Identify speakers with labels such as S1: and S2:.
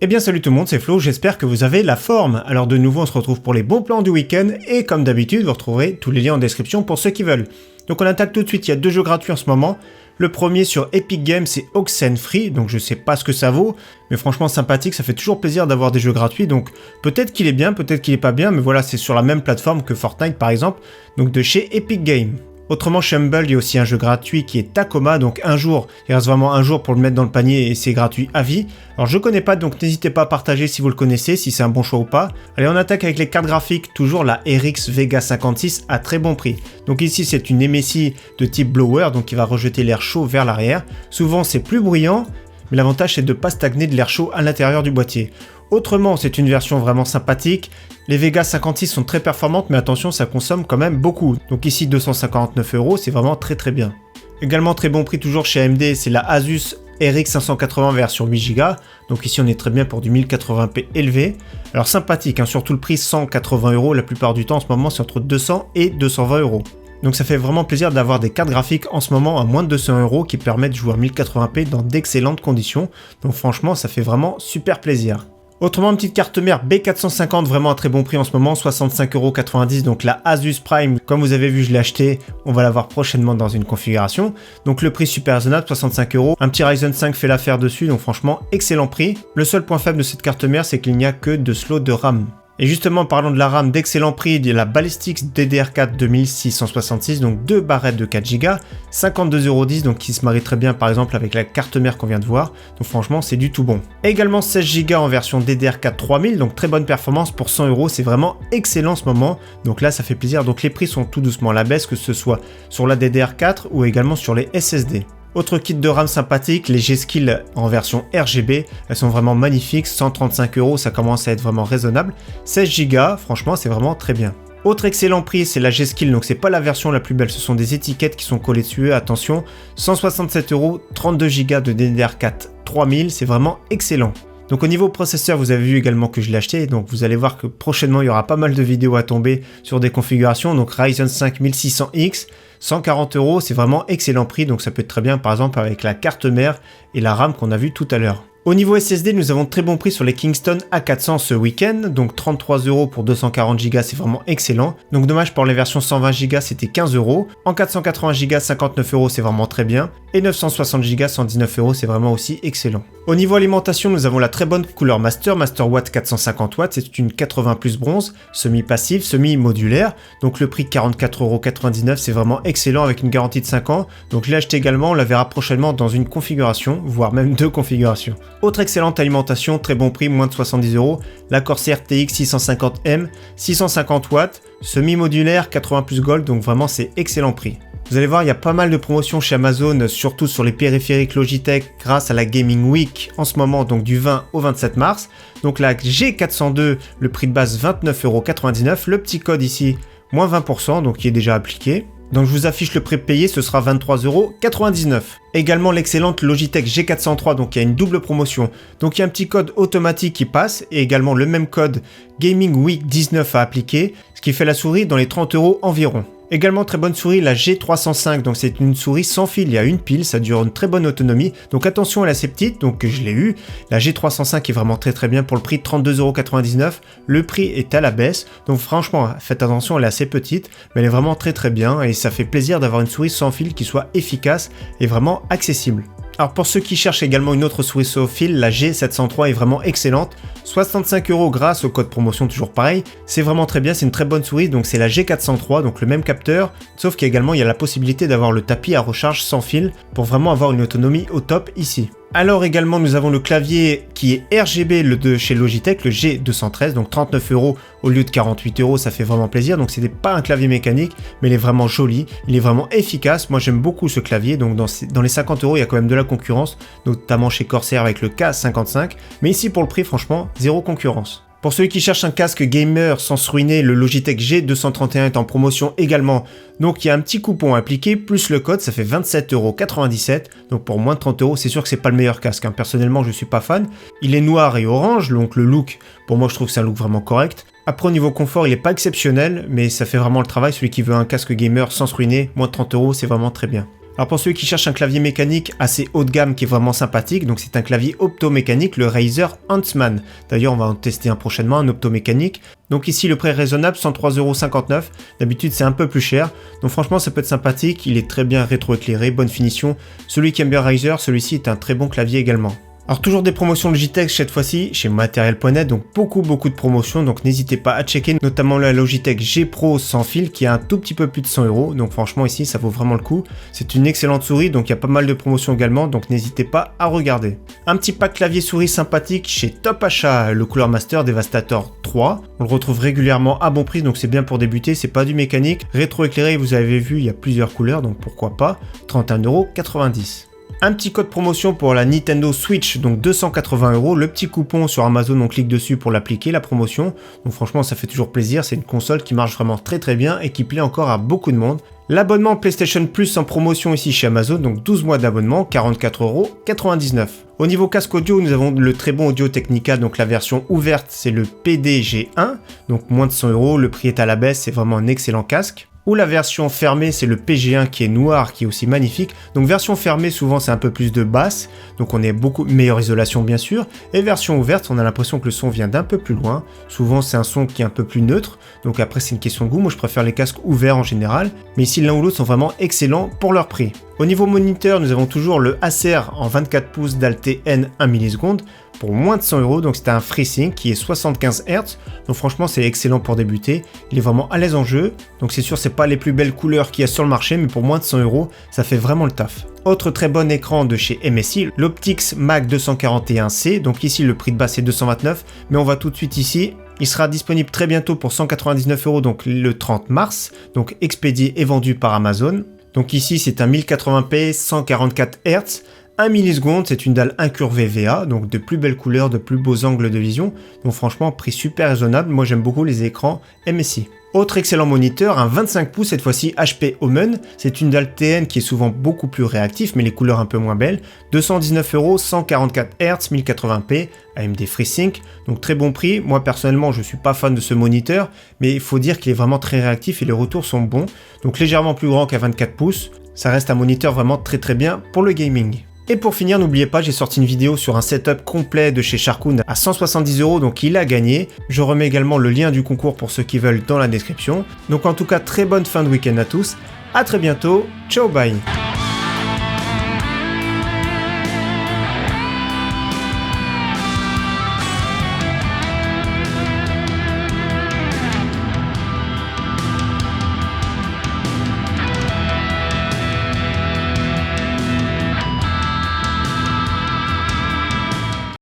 S1: Eh bien salut tout le monde, c'est Flo, j'espère que vous avez la forme. Alors de nouveau on se retrouve pour les bons plans du week-end et comme d'habitude vous retrouverez tous les liens en description pour ceux qui veulent. Donc on attaque tout de suite, il y a 2 jeux gratuits en ce moment. Le premier sur Epic Games c'est Oxenfree, donc je sais pas ce que ça vaut, mais franchement sympathique, ça fait toujours plaisir d'avoir des jeux gratuits, donc peut-être qu'il est bien, peut-être qu'il est pas bien, mais voilà c'est sur la même plateforme que Fortnite par exemple, donc de chez Epic Games. Autrement, chez Humble, il y a aussi un jeu gratuit qui est Tacoma, donc un jour, il reste vraiment un jour pour le mettre dans le panier et c'est gratuit à vie. Alors je connais pas, donc n'hésitez pas à partager si vous le connaissez, si c'est un bon choix ou pas. Allez, on attaque avec les cartes graphiques, toujours la RX Vega 56 à très bon prix. Donc ici, c'est une MSI de type blower, donc qui va rejeter l'air chaud vers l'arrière. Souvent, c'est plus bruyant, mais l'avantage c'est de ne pas stagner de l'air chaud à l'intérieur du boîtier. Autrement, c'est une version vraiment sympathique. Les Vega 56 sont très performantes, mais attention, ça consomme quand même beaucoup. Donc ici, 259 €, c'est vraiment très très bien. Également très bon prix toujours chez AMD, c'est la Asus RX 580 version 8 Go. Donc ici, on est très bien pour du 1080p élevé. Alors sympathique, hein, surtout le prix 180 €, la plupart du temps en ce moment, c'est entre 200 et 220 €. Donc ça fait vraiment plaisir d'avoir des cartes graphiques en ce moment à moins de 200 € qui permettent de jouer en 1080p dans d'excellentes conditions. Donc franchement, ça fait vraiment super plaisir. Autrement, une petite carte mère B450, vraiment à très bon prix en ce moment, 65,90 €, donc la Asus Prime, comme vous avez vu je l'ai acheté, on va l'avoir prochainement dans une configuration. Donc le prix super raisonnable, 65 €, un petit Ryzen 5 fait l'affaire dessus, donc franchement excellent prix. Le seul point faible de cette carte mère, c'est qu'il n'y a que de slots de RAM. Et justement, parlant de la RAM d'excellent prix, il y a la Ballistix DDR4 2666, donc 2 barrettes de 4 Go, 52,10 €, donc qui se marie très bien par exemple avec la carte mère qu'on vient de voir. Donc franchement, c'est du tout bon. Et également 16 Go en version DDR4 3000, donc très bonne performance pour 100 €, c'est vraiment excellent en ce moment. Donc là, ça fait plaisir. Donc les prix sont tout doucement à la baisse, que ce soit sur la DDR4 ou également sur les SSD. Autre kit de RAM sympathique, les G-Skill en version RGB, elles sont vraiment magnifiques, 135 €, ça commence à être vraiment raisonnable. 16 Go, franchement c'est vraiment très bien. Autre excellent prix, c'est la G-Skill, donc c'est pas la version la plus belle, ce sont des étiquettes qui sont collées dessus, attention, 167 €, 32 Go de DDR4 3000, c'est vraiment excellent. Donc au niveau processeur, vous avez vu également que je l'ai acheté, donc vous allez voir que prochainement il y aura pas mal de vidéos à tomber sur des configurations, donc Ryzen 5 1600X, 140 €, c'est vraiment excellent prix, donc ça peut être très bien par exemple avec la carte mère et la RAM qu'on a vu tout à l'heure. Au niveau SSD, nous avons très bon prix sur les Kingston A400 ce week-end, donc 33 € pour 240 Go, c'est vraiment excellent. Donc dommage pour les versions 120 Go, c'était 15 €. En 480 Go, 59 €, c'est vraiment très bien. Et 960 Go, 119 €, c'est vraiment aussi excellent. Au niveau alimentation, nous avons la très bonne couleur Master Watt 450 watts, c'est une 80 plus bronze, semi-passive, semi-modulaire. Donc le prix 44,99 €, c'est vraiment excellent avec une garantie de 5 ans. Donc je l'ai acheté également, on la verra prochainement dans une configuration, voire même 2 configurations. Autre excellente alimentation, très bon prix, moins de 70 €, la Corsair TX 650M, 650 watts, semi-modulaire, 80 plus gold, donc vraiment c'est excellent prix. Vous allez voir, il y a pas mal de promotions chez Amazon, surtout sur les périphériques Logitech grâce à la Gaming Week en ce moment, donc du 20 au 27 mars. Donc la G402, le prix de base 29,99 €, le petit code ici, moins 20%, donc qui est déjà appliqué. Donc je vous affiche le prix payé, ce sera 23,99 €. Également l'excellente Logitech G403, donc il y a une double promotion. Donc il y a un petit code automatique qui passe et également le même code Gaming Week 19 à appliquer, ce qui fait la souris dans les 30 € environ. Également très bonne souris, la G305, donc c'est une souris sans fil, il y a une pile, ça dure une très bonne autonomie, donc attention elle est assez petite, donc je l'ai eu. La G305 est vraiment très bien pour le prix de 32,99 €, le prix est à la baisse, donc franchement faites attention, elle est assez petite, mais elle est vraiment très bien et ça fait plaisir d'avoir une souris sans fil qui soit efficace et vraiment accessible. Alors pour ceux qui cherchent également une autre souris sans fil, la G703 est vraiment excellente, 65 € grâce au code promotion toujours pareil, c'est vraiment très bien, c'est une très bonne souris, donc c'est la G403, donc le même capteur, sauf qu'également il y a la possibilité d'avoir le tapis à recharge sans fil pour vraiment avoir une autonomie au top ici. Alors également nous avons le clavier qui est RGB de chez Logitech, le G213, donc 39 € au lieu de 48 €, ça fait vraiment plaisir, donc c'était pas un clavier mécanique, mais il est vraiment joli, il est vraiment efficace, moi j'aime beaucoup ce clavier, donc dans les 50 € il y a quand même de la concurrence, notamment chez Corsair avec le K55, mais ici pour le prix franchement, zéro concurrence. Pour ceux qui cherchent un casque gamer sans se ruiner, le Logitech G231 est en promotion également. Donc il y a un petit coupon appliqué, plus le code, ça fait 27,97 €. Donc pour moins de 30 €, c'est sûr que c'est pas le meilleur casque, hein. Personnellement, je suis pas fan. Il est noir et orange, donc le look, pour moi je trouve que c'est un look vraiment correct. Après au niveau confort, il est pas exceptionnel, mais ça fait vraiment le travail. Celui qui veut un casque gamer sans se ruiner, moins de 30 €, c'est vraiment très bien. Alors pour ceux qui cherchent un clavier mécanique assez haut de gamme qui est vraiment sympathique, donc c'est un clavier optomécanique, le Razer Huntsman. D'ailleurs on va en tester un prochainement, un optomécanique. Donc ici le prix est raisonnable, 103,59 €. D'habitude c'est un peu plus cher. Donc franchement ça peut être sympathique, il est très bien rétroéclairé, bonne finition. Celui qui aime bien Razer, celui-ci est un très bon clavier également. Alors toujours des promotions Logitech cette fois-ci chez Material.net, donc beaucoup de promotions, donc n'hésitez pas à checker, notamment la Logitech G Pro sans fil qui a un tout petit peu plus de 100 €, donc franchement ici ça vaut vraiment le coup. C'est une excellente souris, donc il y a pas mal de promotions également, donc n'hésitez pas à regarder. Un petit pack clavier souris sympathique chez Top Achat, le Cooler Master Devastator 3. On le retrouve régulièrement à bon prix, donc c'est bien pour débuter, c'est pas du mécanique. Rétroéclairé, vous avez vu, il y a plusieurs couleurs, donc pourquoi pas, 31,90 €. Un petit code promotion pour la Nintendo Switch, donc 280 €. Le petit coupon sur Amazon, on clique dessus pour l'appliquer, la promotion. Donc franchement, ça fait toujours plaisir. C'est une console qui marche vraiment très bien et qui plaît encore à beaucoup de monde. L'abonnement PlayStation Plus en promotion ici chez Amazon, donc 12 mois d'abonnement, 44,99 €. Au niveau casque audio, nous avons le très bon Audio-Technica, donc la version ouverte, c'est le PDG1, donc moins de 100 €. Le prix est à la baisse, c'est vraiment un excellent casque. Ou la version fermée, c'est le PG1 qui est noir, qui est aussi magnifique. Donc version fermée, souvent c'est un peu plus de basse, donc on est beaucoup meilleure isolation bien sûr. Et version ouverte, on a l'impression que le son vient d'un peu plus loin. Souvent c'est un son qui est un peu plus neutre, donc après c'est une question de goût. Moi je préfère les casques ouverts en général, mais ici l'un ou l'autre sont vraiment excellents pour leur prix. Au niveau moniteur, nous avons toujours le Acer en 24 pouces d'Alt-N 1 milliseconde pour moins de 100 €, donc c'est un FreeSync qui est 75 Hz, donc franchement c'est excellent pour débuter, il est vraiment à l'aise en jeu, donc c'est sûr c'est pas les plus belles couleurs qu'il y a sur le marché, mais pour moins de 100 €, ça fait vraiment le taf. Autre très bon écran de chez MSI, l'Optix Mag 241C, donc ici le prix de base c'est 229, mais on va tout de suite ici. Il sera disponible très bientôt pour 199 €, donc le 30 mars, donc expédié et vendu par Amazon. Donc ici c'est un 1080p 144 Hz, 1 milliseconde, c'est une dalle incurvée VA, donc de plus belles couleurs, de plus beaux angles de vision. Donc franchement, prix super raisonnable, moi j'aime beaucoup les écrans MSI. Autre excellent moniteur, un 25 pouces, cette fois-ci HP Omen. C'est une dalle TN qui est souvent beaucoup plus réactif, mais les couleurs un peu moins belles. 219 €, 144 Hz, 1080p, AMD FreeSync. Donc très bon prix. Moi personnellement, je suis pas fan de ce moniteur, mais il faut dire qu'il est vraiment très réactif et les retours sont bons. Donc légèrement plus grand qu'à 24 pouces. Ça reste un moniteur vraiment très bien pour le gaming. Et pour finir, n'oubliez pas, j'ai sorti une vidéo sur un setup complet de chez Sharkoon à 170 €, donc il a gagné. Je remets également le lien du concours pour ceux qui veulent dans la description. Donc en tout cas, très bonne fin de week-end à tous. À très bientôt. Ciao, bye.